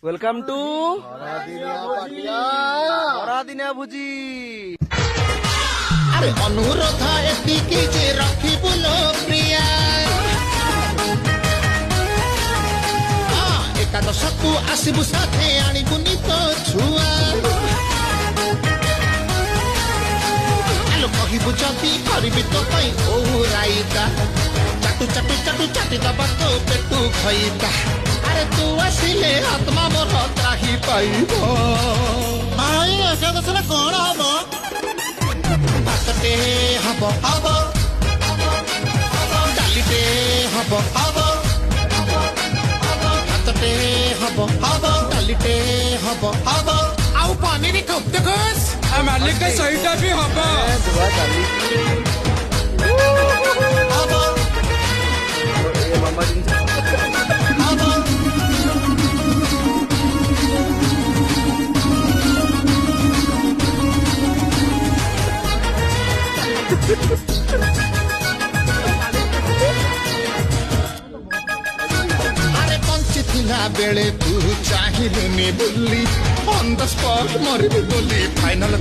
Welcome to दिनिया भुजी। अरे अनुरोध एतिकी जे रखिबु लो प्रिया एकादशकु आसिबु साथे आनिबुनि तो छुआ आलो कहिबु जदी करबी तो पई ओराइता चाटू चाटू चाटू चाटी दबा तो पेटू खइता अरे तू आसिले आत्मा मोर त्राही पाइबो भाई एकादशरे कोन हबो भातटे हबो हबो डालीटे हबो हबो भातटे हबो हबो डालीटे हबो हबो आउ पनीर खपते खस मालिक का सहीटा भी हबो हबो मामा जी हबो अरे पंची थिला बेले तू चाहिलुनी बुल्ली ऑन द स्पॉट मरबी बोली फाइनल